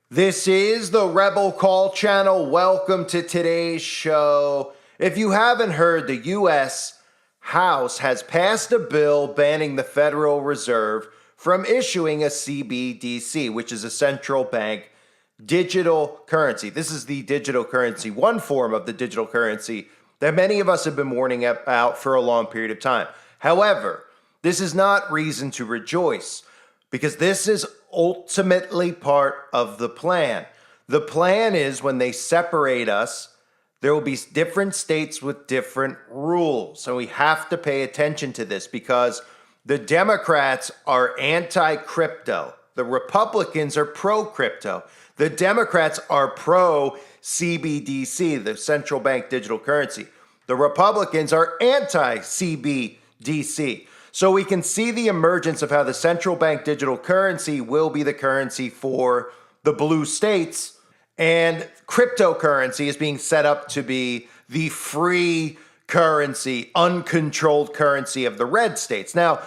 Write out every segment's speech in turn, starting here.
This is the Rebel Call channel. Welcome to today's show. If you haven't heard, the U.S. House has passed a bill banning the Federal Reserve from issuing a Cbdc, which is a central bank digital currency. This is the digital currency, one form of the digital currency that many of us have been warning about for a long period of time. However, this is not reason to rejoice, because this is ultimately part of the plan. The plan is when they separate us, there will be different states with different rules. So we have to pay attention to this because the Democrats are anti-crypto. The Republicans are pro-crypto. The Democrats are pro-CBDC, the central bank digital currency. The Republicans are anti-CBDC. So we can see the emergence of how the central bank digital currency will be the currency for the blue states, and cryptocurrency is being set up to be the free currency, uncontrolled currency of the red states. Now,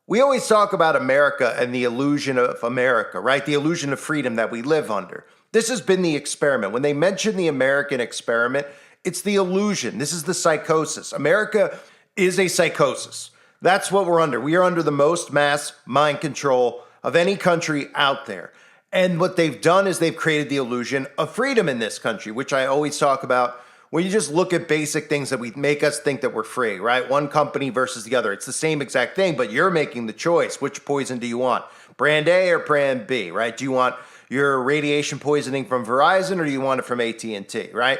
we always talk about America and the illusion of America, right? The illusion of freedom that we live under. This has been the experiment. When they mention the American experiment, it's the illusion. This is the psychosis. America is a psychosis. That's what we're under. We are under the most mass mind control of any country out there. And what they've done is they've created the illusion of freedom in this country, which I always talk about when you just look at basic things that we make us think that we're free, right? One company versus the other. It's the same exact thing, but you're making the choice. Which poison do you want? Brand A or brand B, right? Do you want your radiation poisoning from Verizon or do you want it from AT&T, right?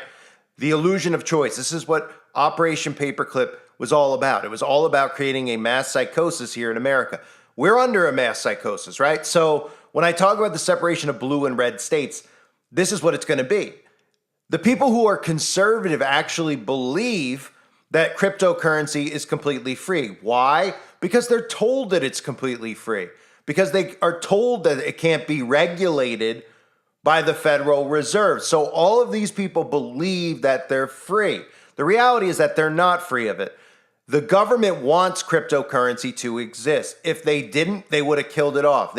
The illusion of choice. This is what Operation Paperclip was all about. It was all about creating a mass psychosis here in America. We're under a mass psychosis, right? So when I talk about the separation of blue and red states, this is what it's going to be. The people who are conservative actually believe that cryptocurrency is completely free. Why? Because they're told that it's completely free. Because they are told that it can't be regulated by the Federal Reserve. So all of these people believe that they're free. The reality is that they're not free of it. The government wants cryptocurrency to exist. If they didn't, they would have killed it off.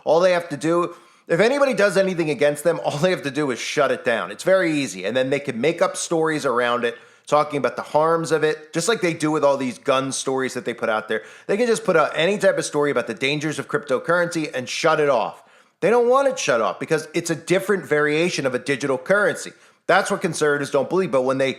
All they have to do, if anybody does anything against them, all they have to do is shut it down. It's very easy. And then they can make up stories around it, talking about the harms of it, just like they do with all these gun stories that they put out there. They can just put out any type of story about the dangers of cryptocurrency and shut it off. They don't want it shut off because it's a different variation of a digital currency. That's what conservatives don't believe. But when they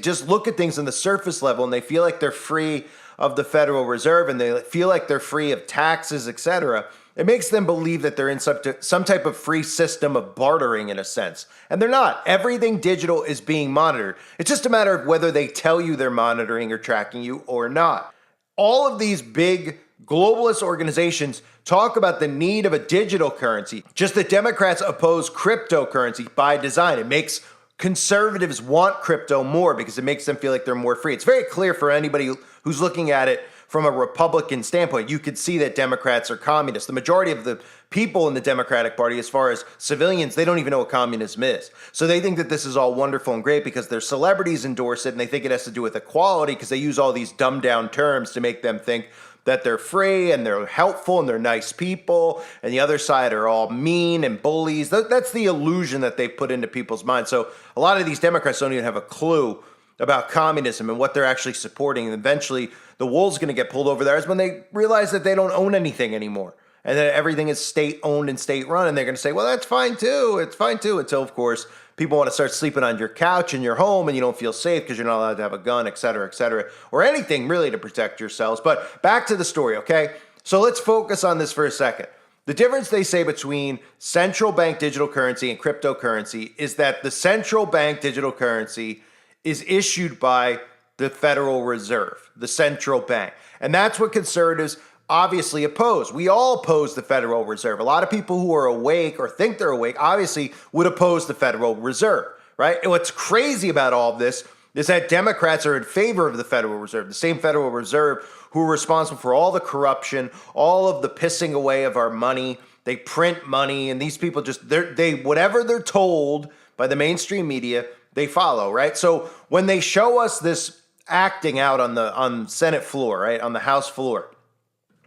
just look at things on the surface level and they feel like they're free of the Federal Reserve and they feel like they're free of taxes, etc., it makes them believe that they're in some type of free system of bartering in a sense. And they're not. Everything digital is being monitored. It's just a matter of whether they tell you they're monitoring or tracking you or not. All of these big globalist organizations talk about the need of a digital currency. Just that Democrats oppose cryptocurrency by design. It makes conservatives want crypto more because it makes them feel like they're more free. It's very clear for anybody who's looking at it from a Republican standpoint. You could see that Democrats are communists. The majority of the people in the Democratic Party, as far as civilians, they don't even know what communism is. So they think that this is all wonderful and great because their celebrities endorse it and they think it has to do with equality because they use all these dumbed down terms to make them think that they're free and they're helpful and they're nice people, and the other side are all mean and bullies. That's the illusion that they put into people's minds. So a lot of these Democrats don't even have a clue about communism and what they're actually supporting. And eventually the wool's going to get pulled over their eyes when they realize that they don't own anything anymore and that everything is state-owned and state-run. And they're going to say, well, that's fine too. It's fine too. Until, of course, people want to start sleeping on your couch in your home and you don't feel safe because you're not allowed to have a gun, et cetera, or anything really to protect yourselves. But back to the story, okay? So let's focus on this for a second. The difference they say between central bank digital currency and cryptocurrency is that the central bank digital currency is issued by the Federal Reserve, the central bank. And that's what conservatives obviously oppose. We all oppose the Federal Reserve. A lot of people who are awake or think they're awake obviously would oppose the Federal Reserve, right? And what's crazy about all of this is that Democrats are in favor of the Federal Reserve, the same Federal Reserve who are responsible for all the corruption, all of the pissing away of our money. They print money, and these people just, they whatever they're told by the mainstream media, they follow, right? So when they show us this acting out on Senate floor, right, on the House floor,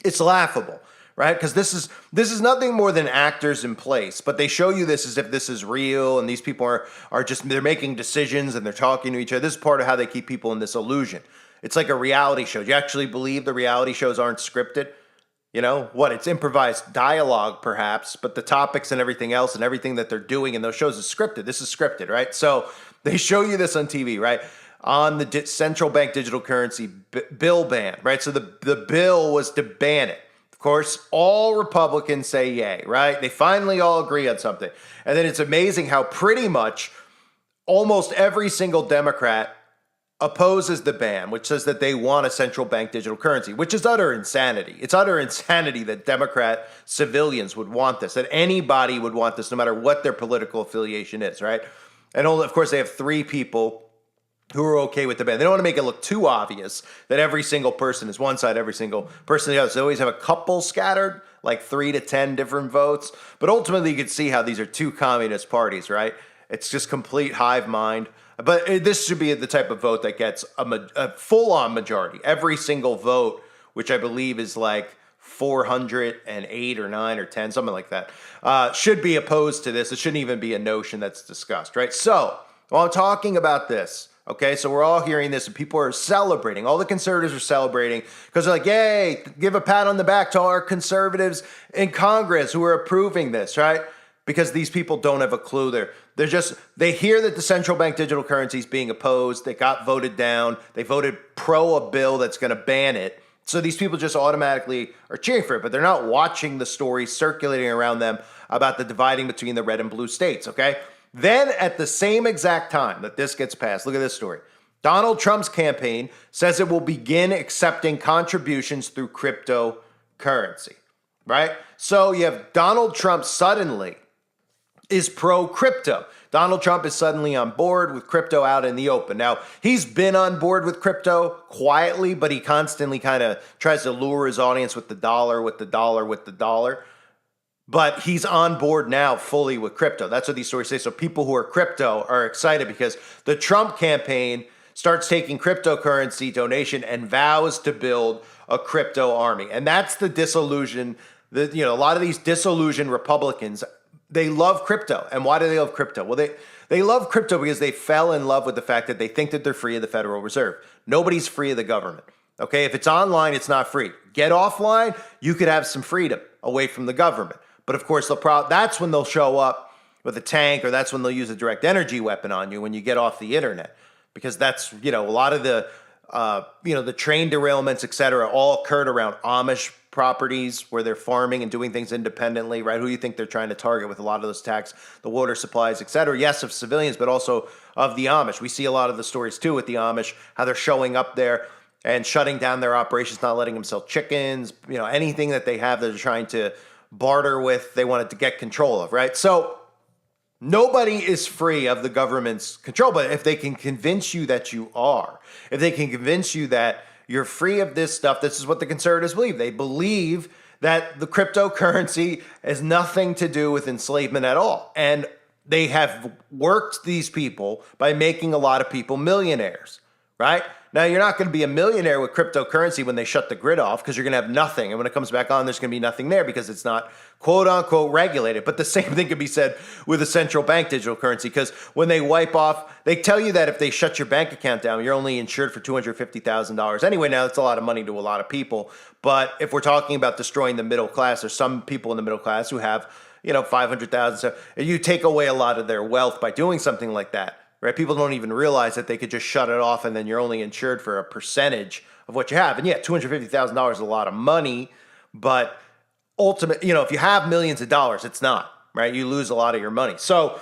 it's laughable, right? Because this is nothing more than actors in place, but they show you this as if this is real, and these people are just, they're making decisions and they're talking to each other. This is part of how they keep people in this illusion. It's like a reality show. Do you actually believe the reality shows aren't scripted? You know what? It's improvised dialogue, perhaps, but the topics and everything else and everything that they're doing in those shows is scripted. This is scripted, right? So they show you this on TV, right? On the central bank digital currency bill ban, right? So the bill was to ban it. Of course, all Republicans say yay, right? They finally all agree on something. And then it's amazing how pretty much almost every single Democrat opposes the ban, which says that they want a central bank digital currency, which is utter insanity. It's utter insanity that Democrat civilians would want this, that anybody would want this, no matter what their political affiliation is, right? And of course, they have 3 people who are okay with the ban. They don't want to make it look too obvious that every single person is one side, every single person the other. So they always have a couple scattered, like 3 to 10 different votes. But ultimately, you can see how these are 2 communist parties, right? It's just complete hive mind. But this should be the type of vote that gets a full-on majority. Every single vote, which I believe is like 408 or 9 or 10, something like that, should be opposed to this. It shouldn't even be a notion that's discussed, right? So, while I'm talking about this, okay, so we're all hearing this and people are celebrating. All the conservatives are celebrating because they're like, yay, give a pat on the back to all our conservatives in Congress who are approving this, right? Because these people don't have a clue. They hear that the central bank digital currency is being opposed. They got voted down. They voted pro a bill that's going to ban it. So these people just automatically are cheering for it, but they're not watching the stories circulating around them about the dividing between the red and blue states, okay? Then at the same exact time that this gets passed, look at this story. Donald Trump's campaign says it will begin accepting contributions through cryptocurrency, right? So you have Donald Trump suddenly is pro-crypto. Donald Trump is suddenly on board with crypto out in the open. Now, he's been on board with crypto quietly, but he constantly kind of tries to lure his audience with the dollar, with the dollar, with the dollar. But he's on board now fully with crypto. That's what these stories say. So people who are crypto are excited because the Trump campaign starts taking cryptocurrency donation and vows to build a crypto army. And that's the disillusion. A lot of these disillusioned Republicans, they love crypto. And why do they love crypto? Well, they love crypto because they fell in love with the fact that they think that they're free of the Federal Reserve. Nobody's free of the government. Okay, if it's online, it's not free. Get offline, you could have some freedom away from the government. But of course, that's when they'll show up with a tank, or that's when they'll use a direct energy weapon on you when you get off the internet. Because that's, a lot of the train derailments, et cetera, all occurred around Amish properties where they're farming and doing things independently, right? Who do you think they're trying to target with a lot of those attacks, the water supplies, et cetera? Yes, of civilians, but also of the Amish. We see a lot of the stories too with the Amish, how they're showing up there and shutting down their operations, not letting them sell chickens, anything that they have that they're trying to barter with, they wanted to get control of, right? So nobody is free of the government's control, but if they can convince you that you are, if they can convince you that you're free of this stuff, this is what the conservatives believe. They believe that the cryptocurrency has nothing to do with enslavement at all. And they have worked these people by making a lot of people millionaires, right? Now, you're not going to be a millionaire with cryptocurrency when they shut the grid off because you're going to have nothing. And when it comes back on, there's going to be nothing there because it's not quote unquote regulated. But the same thing can be said with a central bank digital currency because when they wipe off, they tell you that if they shut your bank account down, you're only insured for $250,000. Anyway, now that's a lot of money to a lot of people. But if we're talking about destroying the middle class, there's some people in the middle class who have, 500,000. So you take away a lot of their wealth by doing something like that. Right? People don't even realize that they could just shut it off and then you're only insured for a percentage of what you have. And yeah, $250,000 is a lot of money, but ultimately, if you have millions of dollars, it's not, right? You lose a lot of your money. So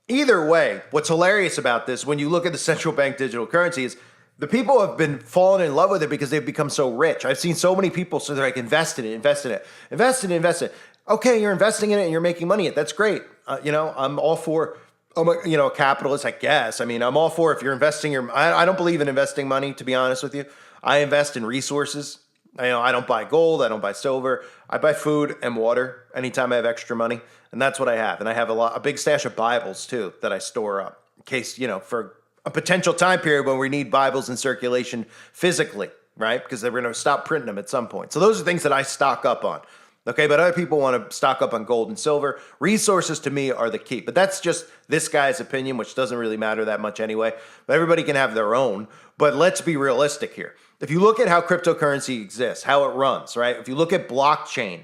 either way, what's hilarious about this, when you look at the central bank digital currency, is the people have been falling in love with it because they've become so rich. I've seen so many people, so they're like, invest in it. Okay, you're investing in it and you're making money. That's great. I'm all for a capitalist, I guess. I'm all for if you're investing I don't believe in investing money, to be honest with you. I invest in resources. I don't buy gold. I don't buy silver. I buy food and water anytime I have extra money. And that's what I have. And I have a big stash of Bibles too that I store up in case, for a potential time period when we need Bibles in circulation physically, right? Because they're going to stop printing them at some point. So those are things that I stock up on. Okay, but other people want to stock up on gold and silver. Resources to me are the key. But that's just this guy's opinion, which doesn't really matter that much anyway. But everybody can have their own. But let's be realistic here. If you look at how cryptocurrency exists, how it runs, right? If you look at blockchain,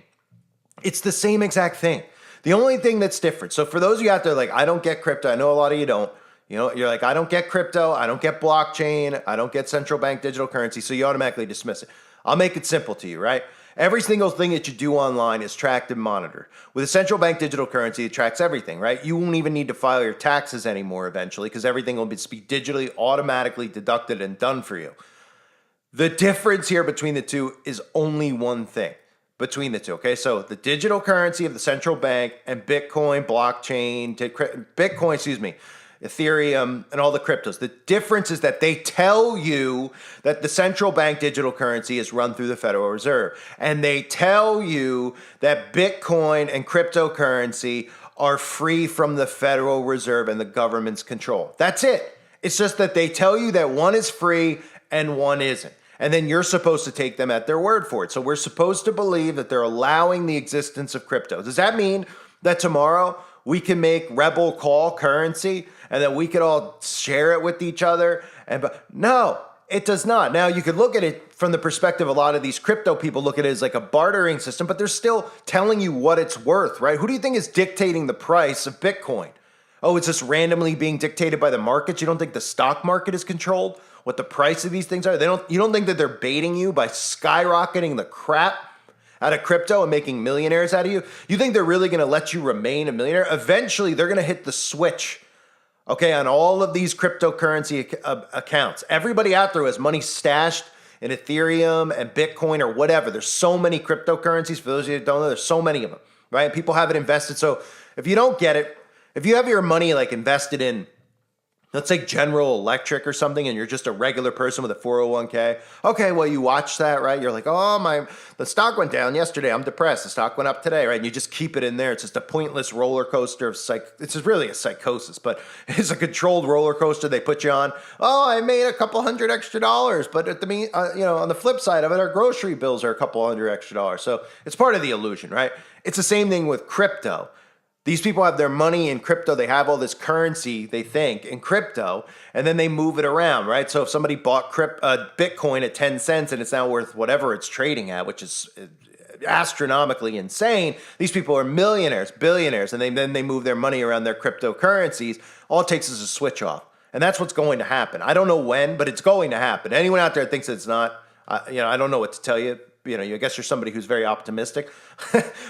it's the same exact thing. The only thing that's different. So for those of you out there like, I don't get crypto, I know a lot of you don't. You know, you're like, I don't get crypto, I don't get blockchain, I don't get central bank digital currency, so you automatically dismiss it. I'll make it simple to you, right? Every single thing that you do online is tracked and monitored. With a central bank digital currency, it tracks everything, right? You won't even need to file your taxes anymore eventually because everything will be digitally, automatically deducted and done for you. The difference here between the two is only one thing between the two, okay? So the digital currency of the central bank and Bitcoin, blockchain, Ethereum, and all the cryptos. The difference is that they tell you that the central bank digital currency is run through the Federal Reserve. And they tell you that Bitcoin and cryptocurrency are free from the Federal Reserve and the government's control. That's it. It's just that they tell you that one is free and one isn't. And then you're supposed to take them at their word for it. So we're supposed to believe that they're allowing the existence of crypto. Does that mean that tomorrow we can make Rebel Call currency and that we could all share it with each other? No, it does not. Now, you could look at it from the perspective, a lot of these crypto people look at it as like a bartering system, but they're still telling you what it's worth, right? Who do you think is dictating the price of Bitcoin? Oh, it's just randomly being dictated by the markets? You don't think the stock market is controlled? What the price of these things are? You don't think that they're baiting you by skyrocketing the crap out of crypto and making millionaires out of you? You think they're really going to let you remain a millionaire? Eventually, they're going to hit the switch, okay, on all of these cryptocurrency accounts. Everybody out there has money stashed in Ethereum and Bitcoin or whatever. There's so many cryptocurrencies. For those of you that don't know, there's so many of them, right? People have it invested. So if you don't get it, if you have your money like invested in, let's say General Electric or something, and you're just a regular person with a 401k. Okay, well, you watch that, right? You're like, oh, the stock went down yesterday. I'm depressed. The stock went up today, right? And you just keep it in there. It's just a pointless roller coaster of it's just really a psychosis, but it's a controlled roller coaster they put you on. Oh, I made a couple $100 extra, but on the flip side of it, our grocery bills are a couple $100 extra. So it's part of the illusion, right? It's the same thing with crypto. These people have their money in crypto. They have all this currency, they think, in crypto, and then they move it around, right? So if somebody bought Bitcoin at 10 cents and it's now worth whatever it's trading at, which is astronomically insane, these people are millionaires, billionaires, and then they move their money around their cryptocurrencies. All it takes is a switch off. And that's what's going to happen. I don't know when, but it's going to happen. Anyone out there that thinks it's not, I don't know what to tell you. I guess you're somebody who's very optimistic,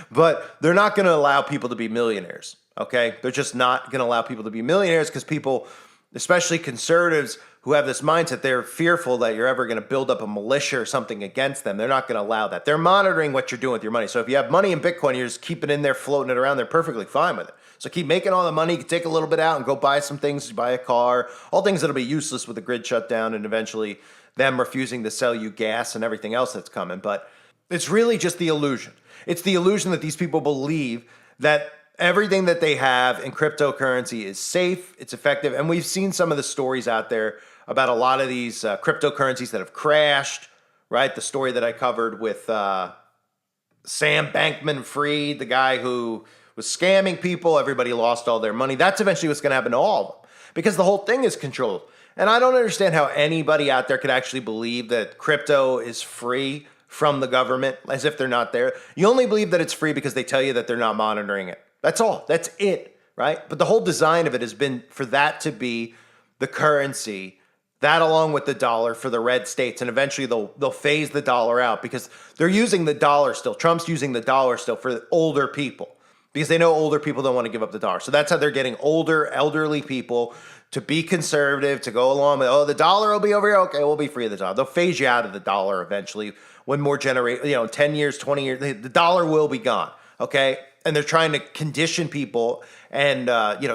but they're not going to allow people to be millionaires, okay? They're just not going to allow people to be millionaires because people, especially conservatives who have this mindset, they're fearful that you're ever going to build up a militia or something against them. They're not going to allow that. They're monitoring what you're doing with your money. So if you have money in Bitcoin, you just keep it in there, floating it around, they're perfectly fine with it. So keep making all the money, take a little bit out and go buy some things, buy a car, all things that'll be useless with the grid shutdown and eventually them refusing to sell you gas and everything else that's coming. But it's really just the illusion. It's the illusion that these people believe that everything that they have in cryptocurrency is safe, it's effective. And we've seen some of the stories out there about a lot of these cryptocurrencies that have crashed, right? The story that I covered with Sam Bankman-Fried, the guy who was scamming people, everybody lost all their money. That's eventually what's going to happen to all of them because the whole thing is controlled. And I don't understand how anybody out there could actually believe that crypto is free from the government, as if they're not there. You only believe that it's free because they tell you that they're not monitoring it. That's all. That's it, right? But the whole design of it has been for that to be the currency, that along with the dollar for the red states, and eventually they'll phase the dollar out because they're using the dollar still. Trump's using the dollar still for older people because they know older people don't want to give up the dollar. So that's how they're getting elderly people to be conservative, to go along with, the dollar will be over here. Okay, we'll be free of the dollar. They'll phase you out of the dollar eventually when more 10 years, 20 years, the dollar will be gone, okay? And they're trying to condition people and,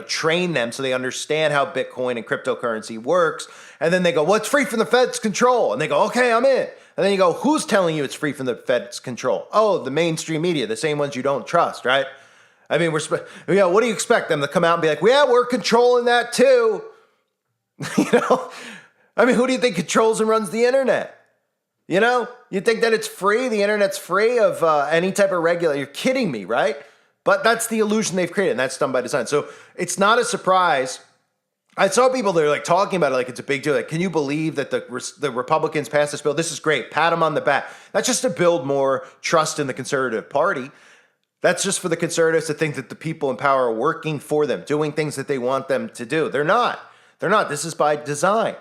train them so they understand how Bitcoin and cryptocurrency works. And then they go, well, it's free from the Fed's control. And they go, okay, I'm in. And then you go, who's telling you it's free from the Fed's control? Oh, the mainstream media, the same ones you don't trust, right? I mean, what do you expect them to come out and be like, yeah, we're controlling that too? I mean, who do you think controls and runs the internet? You know, you think that it's free, the internet's free of any type of regulation. You're kidding me, right? But that's the illusion they've created, and that's done by design. So it's not a surprise. I saw people that are like talking about it like it's a big deal. Like, can you believe that the Republicans passed this bill? This is great. Pat them on the back. That's just to build more trust in the conservative party. That's just for the conservatives to think that the people in power are working for them, doing things that they want them to do. They're not. They're not. This is by design.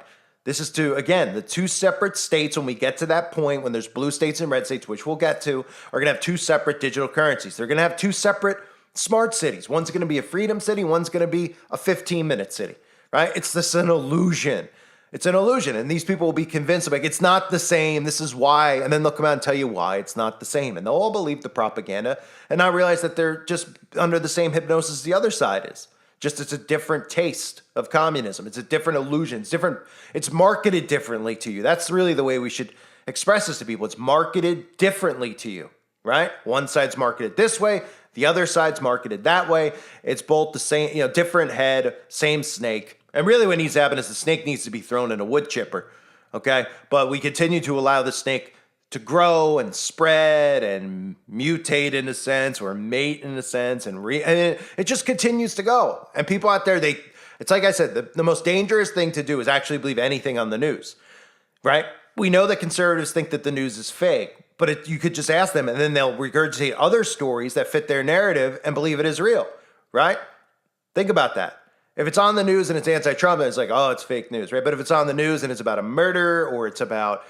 This is to, again, the two separate states, when we get to that point, when there's blue states and red states, which we'll get to, are going to have two separate digital currencies. They're going to have two separate smart cities. One's going to be a freedom city. One's going to be a 15-minute city, right? It's just an illusion. It's an illusion. And these people will be convinced, like, it's not the same. This is why. And then they'll come out and tell you why it's not the same. And they'll all believe the propaganda and not realize that they're just under the same hypnosis the other side is. Just it's a different taste of communism. It's a different illusion. It's different. It's marketed differently to you. That's really the way we should express this to people. It's marketed differently to you, right? One side's marketed this way. The other side's marketed that way. It's both the same, different head, same snake. And really what needs to happen is the snake needs to be thrown in a wood chipper, okay? But we continue to allow the snake to grow and spread and mutate in a sense, or mate in a sense, and it just continues to go. And people out there, it's like I said, the most dangerous thing to do is actually believe anything on the news, right? We know that conservatives think that the news is fake, but you could just ask them, and then they'll regurgitate other stories that fit their narrative and believe it is real, right? Think about that. If it's on the news and it's anti-Trump, then it's like, oh, it's fake news, right? But if it's on the news and it's about a murder or it's about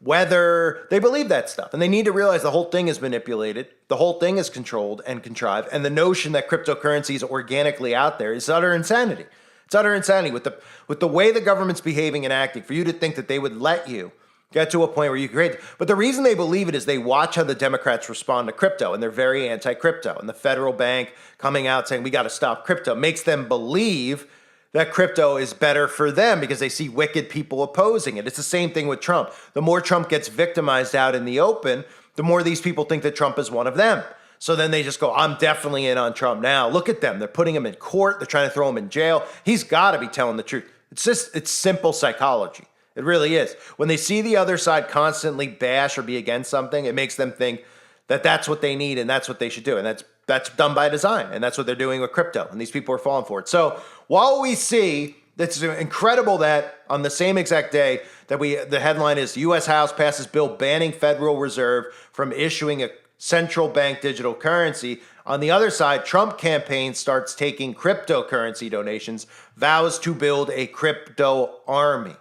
weather, they believe that stuff. And they need to realize the whole thing is manipulated. The whole thing is controlled and contrived. And the notion that cryptocurrency is organically out there is utter insanity. It's utter insanity with the way the government's behaving and acting, for you to think that they would let you get to a point where you create. But the reason they believe it is they watch how the Democrats respond to crypto, and they're very anti-crypto. And the federal bank coming out saying we got to stop crypto makes them believe that crypto is better for them because they see wicked people opposing it. It's the same thing with Trump. The more Trump gets victimized out in the open, the more these people think that Trump is one of them. So then they just go, I'm definitely in on Trump now. Look at them. They're putting him in court. They're trying to throw him in jail. He's got to be telling the truth. It's simple psychology. It really is. When they see the other side constantly bash or be against something, it makes them think that that's what they need and that's what they should do. And that's done by design. And that's what they're doing with crypto. And these people are falling for it. So while we see, it's incredible that on the same exact day that the headline is U.S. House passes bill banning Federal Reserve from issuing a central bank digital currency. On the other side, Trump campaign starts taking cryptocurrency donations, vows to build a crypto army,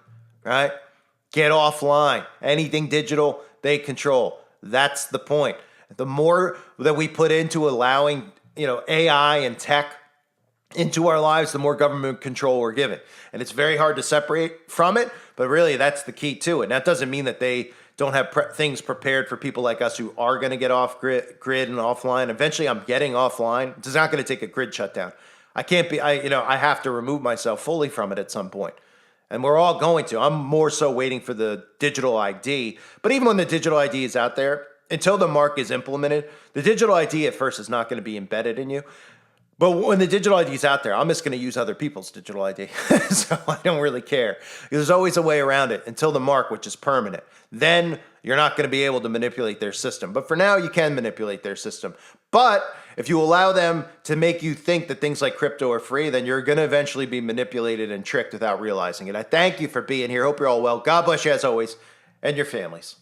right? Get offline. Anything digital, they control. That's the point. The more that we put into allowing, AI and tech into our lives, the more government control we're given. And it's very hard to separate from it, but really that's the key to it. And that doesn't mean that they don't have things prepared for people like us who are going to get off grid and offline. Eventually I'm getting offline. It's not going to take a grid shutdown. I have to remove myself fully from it at some point. And we're all going to. I'm more so waiting for the digital ID. But even when the digital ID is out there, until the mark is implemented, the digital ID at first is not going to be embedded in you. But when the digital ID is out there, I'm just going to use other people's digital ID. So I don't really care. There's always a way around it until the mark, which is permanent. Then you're not going to be able to manipulate their system. But for now, you can manipulate their system. But if you allow them to make you think that things like crypto are free, then you're going to eventually be manipulated and tricked without realizing it. I thank you for being here. Hope you're all well. God bless you as always, and your families.